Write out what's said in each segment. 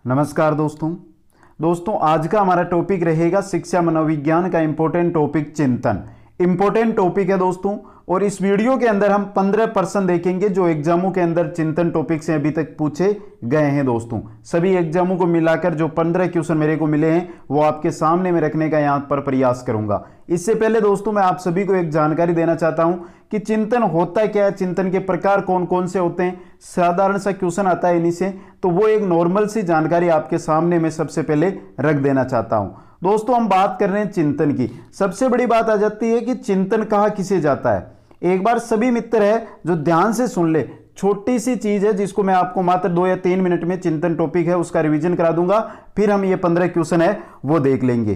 नमस्कार दोस्तों आज का हमारा टॉपिक रहेगा शिक्षा मनोविज्ञान का इंपॉर्टेंट टॉपिक चिंतन। इंपॉर्टेंट टॉपिक है दोस्तों, और इस वीडियो के अंदर हम 15% देखेंगे जो एग्जामों के अंदर चिंतन टॉपिक से अभी तक पूछे गए हैं। दोस्तों सभी एग्जामों को मिलाकर जो 15 क्वेश्चन मेरे को मिले हैं वो आपके सामने में रखने का यहाँ पर प्रयास करूंगा। इससे पहले दोस्तों मैं आप सभी को एक जानकारी देना चाहता हूं कि चिंतन होता क्या है, चिंतन के प्रकार कौन कौन से होते हैं। साधारण सा क्वेश्चन आता है इन्हीं से, तो वो एक नॉर्मल सी जानकारी आपके सामने में सबसे पहले रख देना चाहता हूं। दोस्तों हम बात कर रहे हैं चिंतन की। सबसे बड़ी बात आ जाती है कि चिंतन कहाँ किसे जाता है। एक बार सभी मित्र है जो ध्यान से सुन ले, छोटी सी चीज है जिसको मैं आपको मात्र 2 या 3 मिनट में चिंतन टॉपिक है उसका रिवीजन करा दूंगा, फिर हम ये 15 क्वेश्चन है वो देख लेंगे।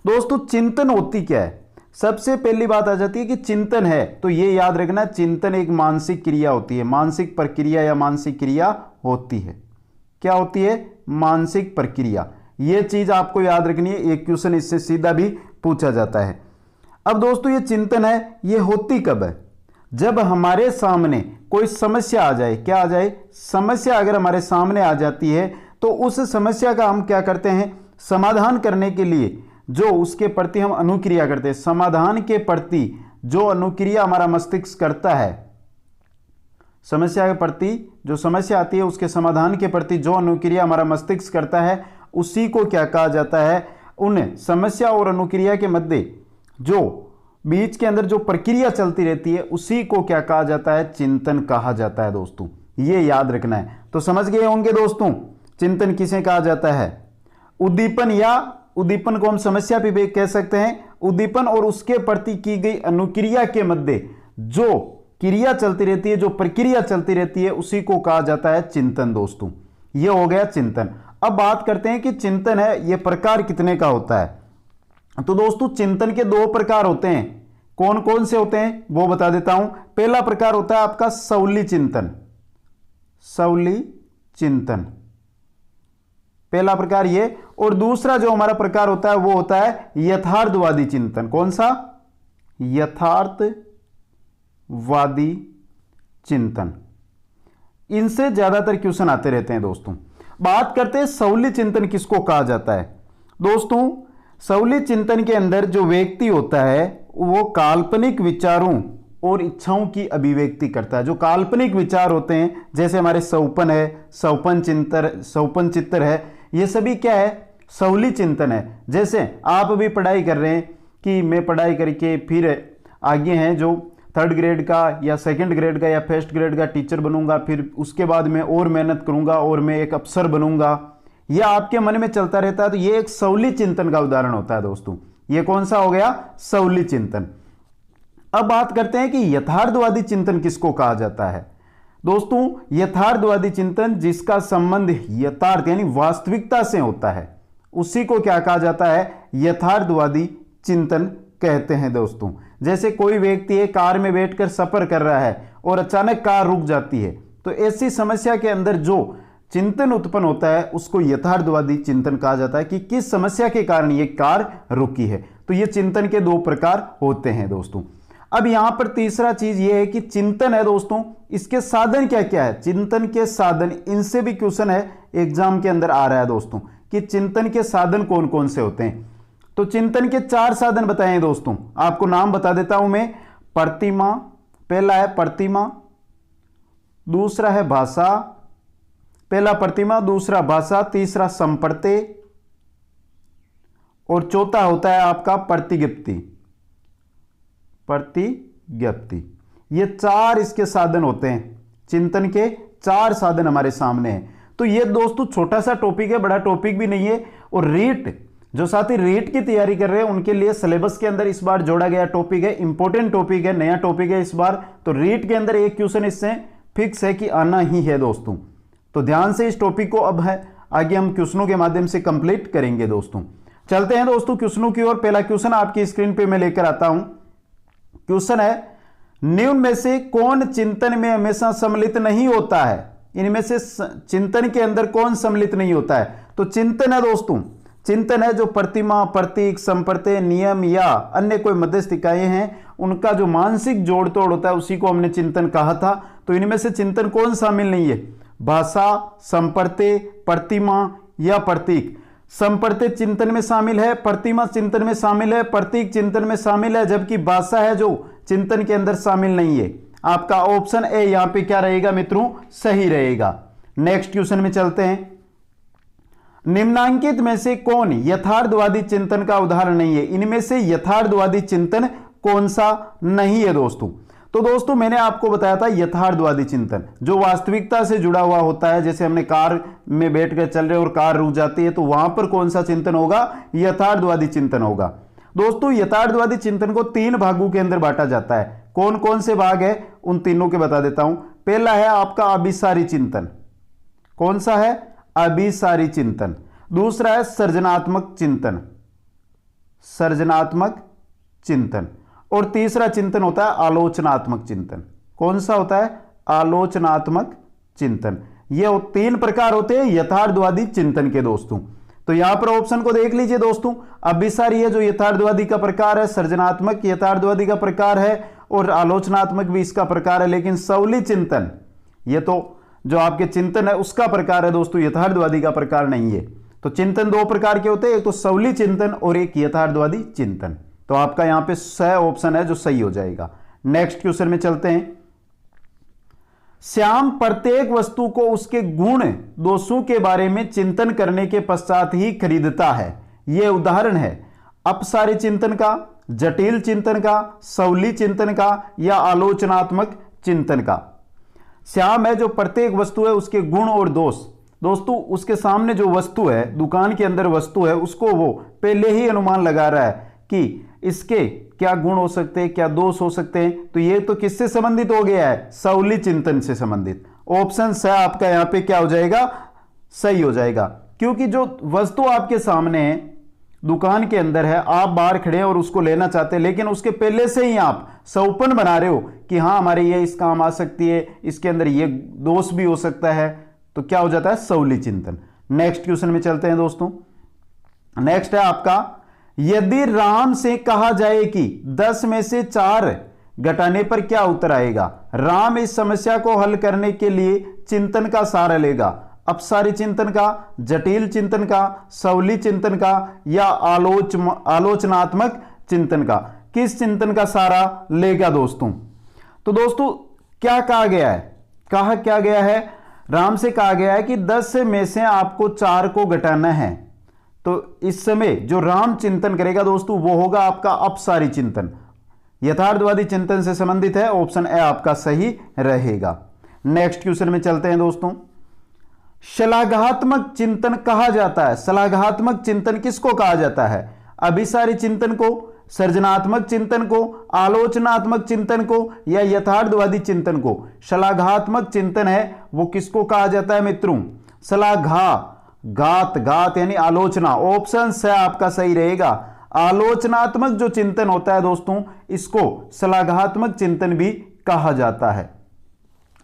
दोस्तों चिंतन होती क्या है, सबसे पहली बात आ जाती है कि चिंतन है तो ये याद रखना, चिंतन एक मानसिक क्रिया होती है, मानसिक प्रक्रिया या मानसिक क्रिया होती है। क्या होती है? मानसिक प्रक्रिया। ये चीज आपको याद रखनी है, एक क्वेश्चन इससे सीधा भी पूछा जाता है। अब दोस्तों ये चिंतन है, ये होती कब है? जब हमारे सामने कोई समस्या आ जाए। क्या आ जाए? समस्या अगर हमारे सामने आ जाती है तो उस समस्या का हम क्या करते हैं, समाधान करने के लिए जो उसके प्रति हम अनुक्रिया करते हैं, समाधान के प्रति जो अनुक्रिया हमारा मस्तिष्क करता है, समस्या के प्रति जो समस्या आती है उसके समाधान के प्रति जो अनुक्रिया हमारा मस्तिष्क करता है उसी को क्या कहा जाता है? उन समस्या और अनुक्रिया के मध्य जो बीच के अंदर जो प्रक्रिया चलती रहती है उसी को क्या कहा जाता है? चिंतन कहा जाता है। दोस्तों ये याद रखना है। तो समझ गए होंगे दोस्तों चिंतन किसे कहा जाता है? उद्दीपन, या उद्दीपन को हम समस्या भी कह सकते हैं। उद्दीपन और उसके प्रति की गई अनुक्रिया के मध्य जो क्रिया चलती रहती है, जो प्रक्रिया चलती रहती है उसी को कहा जाता है चिंतन। दोस्तों ये हो गया चिंतन। अब बात करते हैं कि चिंतन है ये प्रकार कितने का होता है। तो दोस्तों चिंतन के 2 प्रकार होते हैं। कौन कौन से होते हैं वो बता देता हूं। पहला प्रकार होता है आपका सौली चिंतन। सौली चिंतन पहला प्रकार ये, और दूसरा जो हमारा प्रकार होता है वो होता है यथार्थवादी चिंतन। कौन सा? यथार्थवादी चिंतन। इनसे ज्यादातर क्वेश्चन आते रहते हैं। दोस्तों बात करते हैं सौली चिंतन किसको कहा जाता है। दोस्तों सौली चिंतन के अंदर जो व्यक्ति होता है वो काल्पनिक विचारों और इच्छाओं की अभिव्यक्ति करता है। जो काल्पनिक विचार होते हैं जैसे हमारे सौपन है, सौपन चित्तर है, ये सभी क्या है? सौली चिंतन है। जैसे आप अभी पढ़ाई कर रहे हैं कि मैं पढ़ाई करके फिर आगे हैं जो 3rd ग्रेड का या 2nd ग्रेड का या 1st ग्रेड का टीचर बनूंगा, फिर उसके बाद मैं और मेहनत करूंगा और मैं एक अफसर बनूंगा, यह आपके मन में चलता रहता है। तो ये एक सौली चिंतन का उदाहरण होता है। दोस्तों ये कौन सा हो गया? सौली चिंतन। अब बात करते हैं कि यथार्थवादी चिंतन किसको कहा जाता है। दोस्तों यथार्थवादी चिंतन जिसका संबंध यथार्थ यानी वास्तविकता से होता है उसी को क्या कहा जाता है? यथार्थवादी चिंतन कहते हैं। दोस्तों जैसे कोई व्यक्ति एक कार में बैठकर सफर कर रहा है और अचानक कार रुक जाती है, तो ऐसी समस्या के अंदर जो चिंतन उत्पन्न होता है उसको यथार्थवादी चिंतन कहा जाता है कि किस समस्या के कारण ये कार रुकी है। तो ये चिंतन के 2 प्रकार होते हैं। दोस्तों अब यहां पर तीसरा चीज ये है कि चिंतन है दोस्तों, इसके साधन क्या क्या है। चिंतन के साधन, इनसे भी क्वेश्चन है एग्जाम के अंदर आ रहा है दोस्तों कि चिंतन के साधन कौन कौन से होते हैं। तो चिंतन के 4 साधन बताए हैं दोस्तों, आपको नाम बता देता हूं मैं। प्रतिमा, पहला है प्रतिमा, दूसरा है भाषा, पहला प्रतिमा, दूसरा भाषा, तीसरा संपर्ते और चौथा होता है आपका प्रतिज्ञप्ति। प्रतिज्ञप्ति, ये 4 इसके साधन होते हैं। चिंतन के 4 साधन हमारे सामने हैं। तो ये दोस्तों छोटा सा टॉपिक है, बड़ा टॉपिक भी नहीं है। और रीट जो साथी रीट की तैयारी कर रहे हैं उनके लिए सिलेबस के अंदर इस बार जोड़ा गया टॉपिक है, इंपॉर्टेंट टॉपिक है, नया टॉपिक है इस बार। तो रीट के अंदर एक क्वेश्चन इससे फिक्स है कि आना ही है दोस्तों। तो ध्यान से इस टॉपिक को अब है आगे हम क्वेश्चनों के माध्यम से कंप्लीट करेंगे। दोस्तों चलते हैं दोस्तों क्वेश्चनों की ओर। पहला क्वेश्चन आपकी स्क्रीन पे मैं लेकर आता हूं। क्वेश्चन है, निम्न में से कौन चिंतन में हमेशा सम्मिलित नहीं होता है? इनमें से चिंतन के अंदर कौन सम्मिलित नहीं होता है? तो चिंतन है दोस्तों, चिंतन है जो प्रतिमा, प्रतीक, संप्रत्यय, नियम या अन्य कोई मध्यस्थ इकाइयां हैं उनका जो मानसिक जोड़ तोड़ होता है उसी को हमने चिंतन कहा था। तो इनमें से चिंतन कौन शामिल नहीं है? भाषा, संप्रत्यय, प्रतिमा या प्रतीक। संप्रतित चिंतन में शामिल है, प्रतिमा चिंतन में शामिल है, प्रतीक चिंतन में शामिल है, जबकि भाषा है जो चिंतन के अंदर शामिल नहीं है। आपका ऑप्शन ए यहां पे क्या रहेगा मित्रों, सही रहेगा। नेक्स्ट क्वेश्चन में चलते हैं। निम्नांकित में से कौन यथार्थवादी चिंतन का उदाहरण नहीं है? इनमें से यथार्थवादी चिंतन कौन सा नहीं है दोस्तों? तो दोस्तों मैंने आपको बताया था यथार्थवादी चिंतन जो वास्तविकता से जुड़ा हुआ होता है। जैसे हमने कार में बैठकर चल रहे और कार रुक जाती है, तो वहां पर कौन सा चिंतन होगा? यथार्थवादी चिंतन होगा। दोस्तों यथार्थवादी चिंतन को 3 भागों के अंदर बांटा जाता है। कौन कौन से भाग है उन तीनों के बता देता हूं। पहला है आपका अभिसारी चिंतन। कौन सा है? अभिसारी चिंतन। दूसरा है सृजनात्मक चिंतन, सृजनात्मक चिंतन। और तीसरा चिंतन होता है आलोचनात्मक चिंतन। कौन सा होता है? आलोचनात्मक चिंतन। ये 3 प्रकार होते हैं यथार्थवादी चिंतन के दोस्तों। तो यहां पर ऑप्शन को देख लीजिए दोस्तों। अभिसारी है जो यथार्थवादी का प्रकार है, सृजनात्मक यथार्थवादी का प्रकार है, और आलोचनात्मक भी इसका प्रकार है। लेकिन सवली चिंतन, ये तो जो आपके चिंतन है उसका प्रकार है दोस्तों, यथार्थवादी का प्रकार नहीं है। तो चिंतन 2 प्रकार के होते हैं, एक तो सवली चिंतन और एक यथार्थवादी चिंतन। तो आपका यहां पे सही ऑप्शन है जो सही हो जाएगा। नेक्स्ट क्वेश्चन में चलते हैं। श्याम प्रत्येक वस्तु को उसके गुण दोषों के बारे में चिंतन करने के पश्चात ही खरीदता है। यह उदाहरण है अपसारी चिंतन का, जटिल चिंतन का, सवली चिंतन का या आलोचनात्मक चिंतन का। श्याम है जो प्रत्येक वस्तु है उसके गुण और दोष, दोस्तों उसके सामने जो वस्तु है, दुकान के अंदर वस्तु है, उसको वो पहले ही अनुमान लगा रहा है कि इसके क्या गुण हो सकते हैं, क्या दोष हो सकते हैं। तो ये तो किससे संबंधित हो गया है? सवली चिंतन से संबंधित। ऑप्शन स आपका यहां पे क्या हो जाएगा? सही हो जाएगा। क्योंकि जो वस्तु आपके सामने है, दुकान के अंदर है, आप बाहर खड़े हैं और उसको लेना चाहते हैं, लेकिन उसके पहले से ही आप सौपन बना रहे हो कि हाँ हमारे ये इस काम आ सकती है, इसके अंदर ये दोष भी हो सकता है, तो क्या हो जाता है? सवली चिंतन। नेक्स्ट क्वेश्चन में चलते हैं दोस्तों। नेक्स्ट है आपका, यदि राम से कहा जाए कि 10 में से 4 घटाने पर क्या उत्तर आएगा? राम इस समस्या को हल करने के लिए चिंतन का सहारा लेगा। अपसारी चिंतन का, जटिल चिंतन का, सवली चिंतन का या आलोचनात्मक चिंतन का। किस चिंतन का सहारा लेगा दोस्तों? तो दोस्तों क्या कहा गया है? कहा क्या गया है? राम से कहा गया है कि 10 में से आपको 4 को घटाना है। तो इस समय जो राम चिंतन करेगा दोस्तों वो होगा आपका अपसारी चिंतन, यथार्थवादी चिंतन से संबंधित है। ऑप्शन ए आपका सही रहेगा। नेक्स्ट क्वेश्चन में चलते हैं दोस्तों। श्लाघात्मक चिंतन कहा जाता है। श्लाघात्मक चिंतन किसको कहा जाता है? अभिसारी चिंतन को, सृजनात्मक चिंतन को, आलोचनात्मक चिंतन को या यथार्थवादी चिंतन को? श्लाघात्मक चिंतन है वो किसको कहा जाता है मित्रों? गात यानी आलोचना। ऑप्शन से आपका सही रहेगा। आलोचनात्मक जो चिंतन होता है दोस्तों इसको श्लाघात्मक चिंतन भी कहा जाता है।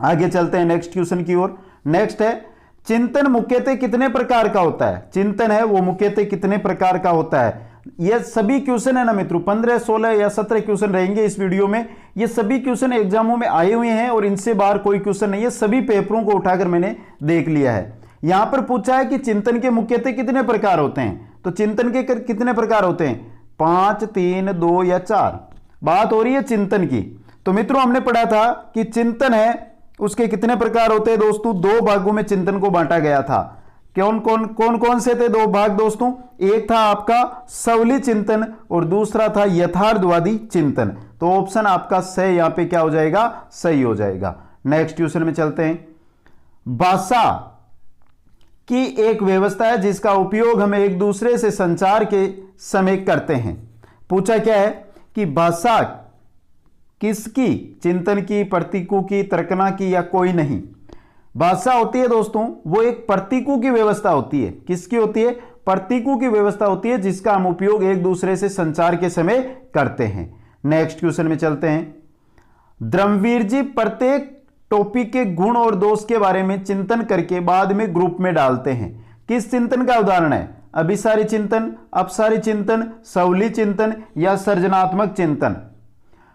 आगे चलते हैं नेक्स्ट क्वेश्चन की ओर। नेक्स्ट है, चिंतन मुख्यतः कितने प्रकार का होता है? चिंतन है वो मुख्यतः कितने प्रकार का होता है? ये सभी क्वेश्चन है ना मित्रों, 15, 16 या 17 क्वेश्चन रहेंगे इस वीडियो में। ये सभी क्वेश्चन एग्जामों में आए हुए हैं और इनसे बाहर कोई क्वेश्चन नहीं है। सभी पेपरों को उठाकर मैंने देख लिया है। यहां पर पूछा है कि चिंतन के मुख्यतः कितने प्रकार होते हैं। तो चिंतन के कितने प्रकार होते हैं? 5, 3, 2 या 4। बात हो रही है चिंतन की। तो मित्रों हमने पढ़ा था कि चिंतन है उसके कितने प्रकार होते हैं दोस्तों? 2 भागों में चिंतन को बांटा गया था। कौन से थे 2 भाग दोस्तों? एक था आपका सवली चिंतन और दूसरा था यथार्थवादी चिंतन। तो ऑप्शन आपका सही यहां पे क्या हो जाएगा? सही हो जाएगा। नेक्स्ट क्वेश्चन में चलते हैं। भाषा की एक व्यवस्था है जिसका उपयोग हम एक दूसरे से संचार के समय करते हैं। पूछा क्या है कि भाषा किसकी? चिंतन की, प्रतीकों की, तर्कना की या कोई नहीं? भाषा होती है दोस्तों वो एक प्रतीकों की व्यवस्था होती है। किसकी होती है? प्रतीकों की व्यवस्था होती है जिसका हम उपयोग एक दूसरे से संचार के समय करते हैं। नेक्स्ट क्वेश्चन में चलते हैं। धर्मवीर जी प्रत्येक टॉपिक के गुण और दोष के बारे में चिंतन करके बाद में ग्रुप में डालते हैं। किस चिंतन का उदाहरण है? अभिसारी चिंतन, अपसारी चिंतन, सवली चिंतन या सृजनात्मक चिंतन?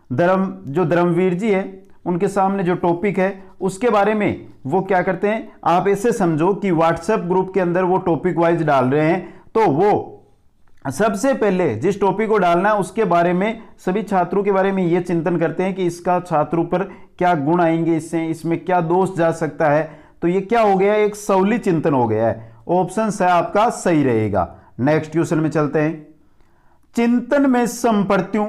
धर्मवीर जी है उनके सामने जो टॉपिक है उसके बारे में वो क्या करते हैं, आप ऐसे समझो कि व्हाट्सएप ग्रुप के अंदर वो टॉपिक वाइज डाल रहे हैं, तो वो सबसे पहले जिस टॉपिक को डालना है उसके बारे में सभी छात्रों के बारे में ये चिंतन करते हैं कि इसका छात्रों पर क्या गुण आएंगे, इससे इसमें क्या दोष जा सकता है। तो ये क्या हो गया, एक सौली चिंतन हो गया है। ऑप्शन है आपका सही रहेगा। नेक्स्ट क्वेश्चन में चलते हैं। चिंतन में संप्रतियों,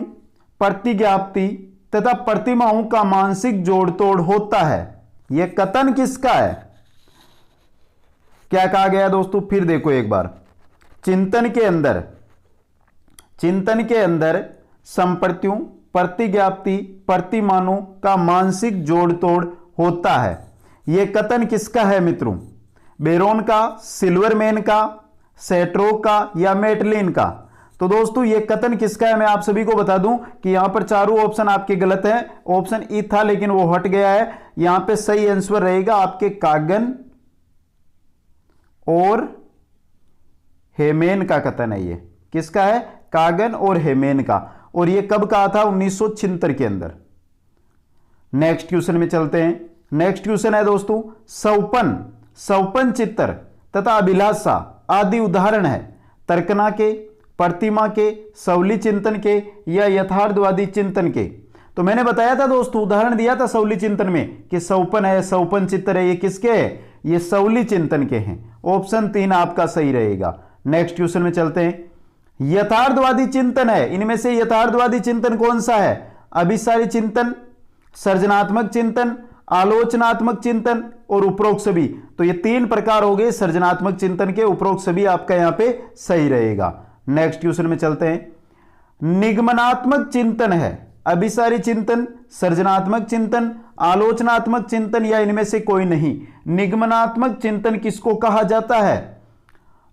प्रतिज्ञाप्ति तथा प्रतिमाओं का मानसिक जोड़ तोड़ होता है। यह कथन किसका है? क्या कहा गया दोस्तों, फिर देखो एक बार। चिंतन के अंदर संप्रतियों, प्रतिज्ञाप्ति, प्रतिमानों का मानसिक जोड़ तोड़ होता है। यह कथन किसका है मित्रों? बेरोन का, सिल्वरमैन का, सेट्रोक का या मेटलिन का? तो दोस्तों ये कथन किसका है मैं आप सभी को बता दूं कि यहां पर चारों ऑप्शन आपके गलत है। ऑप्शन ई था लेकिन वो हट गया है। यहां पे सही आंसर रहेगा आपके कागन और हेमेन का कथन है। ये किसका है? कागन और हेमेन का। और ये कब कहा था? 1976 के अंदर। नेक्स्ट क्वेश्चन में चलते हैं। नेक्स्ट क्वेश्चन है दोस्तों, सौपन चित्र तथा अभिलाषा आदि उदाहरण है तर्कना के, प्रतिमा के, सौली चिंतन के या यथार्थवादी चिंतन के? तो मैंने बताया था दोस्तों, उदाहरण दिया था सौली चिंतन में कि सौपन है, सौपन चित्र है, ये किसके है? ये सौली चिंतन के हैं। ऑप्शन 3 आपका सही रहेगा। नेक्स्ट क्वेश्चन में चलते हैं। यथार्थवादी चिंतन है, इनमें से यथार्थवादी चिंतन कौन सा है? अभिसारी चिंतन, सृजनात्मक चिंतन, आलोचनात्मक चिंतन और उपरोक्त सभी। तो ये 3 प्रकार हो गए सृजनात्मक चिंतन के। उपरोक्त सभी आपका यहां पे सही रहेगा। नेक्स्ट क्वेश्चन में चलते हैं। निगमनात्मक चिंतन है, अभिसारी चिंतन, सृजनात्मक चिंतन, आलोचनात्मक चिंतन या इनमें से कोई नहीं? निगमनात्मक चिंतन किसको कहा जाता है?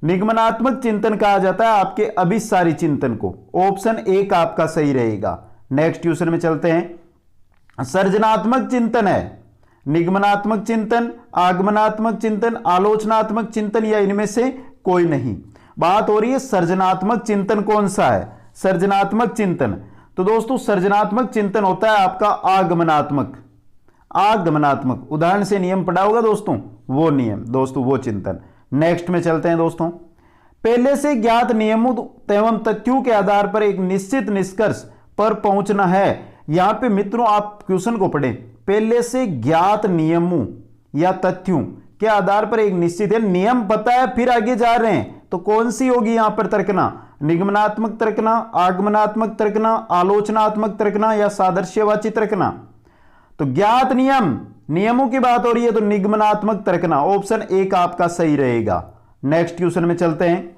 निगमनात्मक चिंतन कहा जाता है आपके अभिसारी चिंतन को। ऑप्शन 1 आपका सही रहेगा। नेक्स्ट क्वेश्चन में चलते हैं। सृजनात्मक चिंतन है, निगमनात्मक चिंतन, आगमनात्मक चिंतन, आलोचनात्मक चिंतन या इनमें से कोई नहीं? बात हो रही है सृजनात्मक चिंतन कौन सा है? सृजनात्मक चिंतन। तो दोस्तों सृजनात्मक चिंतन होता है आपका आगमनात्मक। उदाहरण से नियम पढ़ा होगा दोस्तों, वो नियम दोस्तों, वो चिंतन। नेक्स्ट में चलते हैं दोस्तों। पहले से ज्ञात नियमों एवं तथ्यों के आधार पर एक निश्चित निष्कर्ष पर पहुंचना है। यहां पे मित्रों आप क्वेश्चन को पढ़ें। पहले से ज्ञात नियमों या तथ्यों के आधार पर एक निश्चित है, नियम पता है फिर आगे जा रहे हैं, तो कौन सी होगी यहां पर तर्कना? निगमनात्मक तर्कना, आगमनात्मक तर्कना, आलोचनात्मक तर्कना या सादृश्यवाची तर्कना? तो ज्ञात नियमों की बात हो रही है तो निगमनात्मक तर्कना। ऑप्शन 1 आपका सही रहेगा। नेक्स्ट क्वेश्चन में चलते हैं।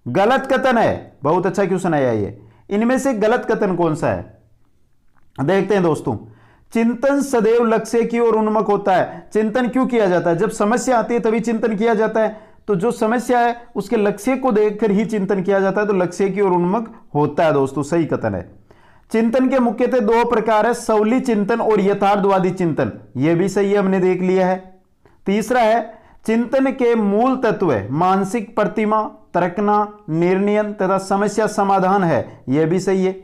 गलत कथन है, बहुत अच्छा क्वेश्चन आया ये। इनमें से गलत कथन कौन सा है? देखते हैं दोस्तों। चिंतन सदैव लक्ष्य की ओर उन्मुख होता है। चिंतन क्यों किया जाता है? जब समस्या आती है तभी चिंतन किया जाता है। तो जो समस्या है उसके लक्ष्य को देखकर ही चिंतन किया जाता है, तो लक्ष्य की ओर उन्मुख होता है दोस्तों, सही कथन है। चिंतन के मुख्यतः 2 प्रकार है, सौली चिंतन और यथार्थवादी चिंतन। यह भी सही है, हमने देख लिया है। तीसरा है चिंतन के मूल तत्व मानसिक प्रतिमा, तर्कना, निर्णयन तथा समस्या समाधान है। यह भी सही है।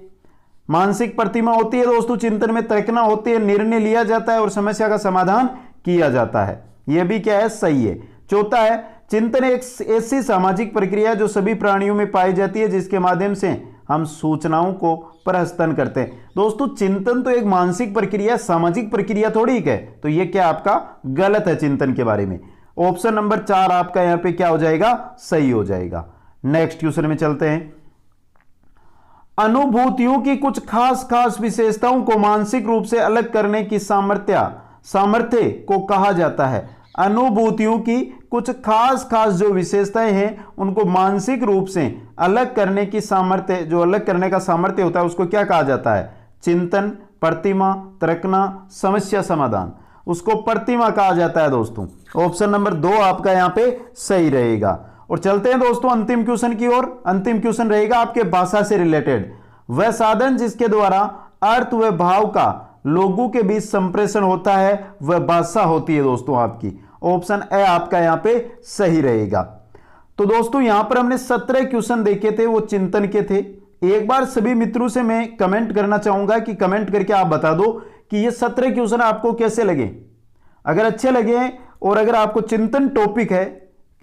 मानसिक प्रतिमा होती है दोस्तों चिंतन में, तर्कना होती है, निर्णय लिया जाता है और समस्या का समाधान किया जाता है। यह भी क्या है? सही है। चौथा है चिंतन एक ऐसी सामाजिक प्रक्रिया जो सभी प्राणियों में पाई जाती है, जिसके माध्यम से हम सूचनाओं को प्रहस्तन करते हैं। दोस्तों चिंतन तो एक मानसिक प्रक्रिया, सामाजिक प्रक्रिया थोड़ी है। तो यह क्या आपका गलत है चिंतन के बारे में। ऑप्शन नंबर 4 आपका यहां पे क्या हो जाएगा? सही हो जाएगा। नेक्स्ट क्वेश्चन में चलते हैं। अनुभूतियों की कुछ खास विशेषताओं को मानसिक रूप से अलग करने की सामर्थ्य को कहा जाता है। अनुभूतियों की कुछ खास जो विशेषताएं हैं उनको मानसिक रूप से अलग करने की सामर्थ्य, जो अलग करने का सामर्थ्य होता है उसको क्या कहा जाता है? चिंतन, प्रतिमा, तर्कना, समस्या समाधान। उसको प्रतिमा कहा जाता है दोस्तों। ऑप्शन नंबर 2 आपका यहां पे सही रहेगा। और चलते हैं दोस्तों अंतिम क्वेश्चन की ओर। अंतिम क्वेश्चन रहेगा आपके भाषा से रिलेटेड। वह साधन जिसके द्वारा अर्थ व भाव का लोगों के बीच संप्रेषण होता है वह भाषा होती है दोस्तों आपकी। ऑप्शन ए आपका यहां पे सही रहेगा। तो दोस्तों यहां पर हमने 17 क्वेश्चन देखे थे, वो चिंतन के थे। एक बार सभी मित्रों से मैं कमेंट करना चाहूंगा कि कमेंट करके आप बता दो कि ये 17 क्वेश्चन आपको कैसे लगे। अगर अच्छे लगे और अगर आपको चिंतन टॉपिक है,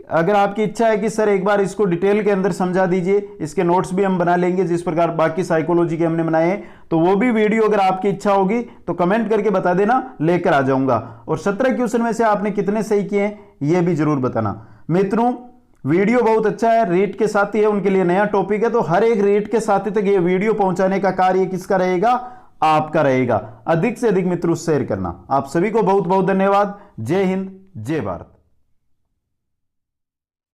अगर आपकी इच्छा है कि सर एक बार इसको डिटेल के अंदर समझा दीजिए, इसके नोट्स भी हम बना लेंगे जिस प्रकार बाकी साइकोलॉजी के हमने बनाए हैं, तो वो भी वीडियो अगर आपकी इच्छा होगी तो कमेंट करके बता देना, लेकर आ जाऊंगा। और 17 क्वेश्चन में से आपने कितने सही किए हैं ये भी जरूर बताना। मित्रों वीडियो बहुत अच्छा है, रीट के साथी है, उनके लिए नया टॉपिक है, तो हर एक रीट के साथी तक ये वीडियो पहुंचाने का कार्य किसका रहेगा, आपका रहेगा। अधिक से अधिक मित्रों शेयर करना। आप सभी को बहुत बहुत धन्यवाद। जय हिंद, जय भारत।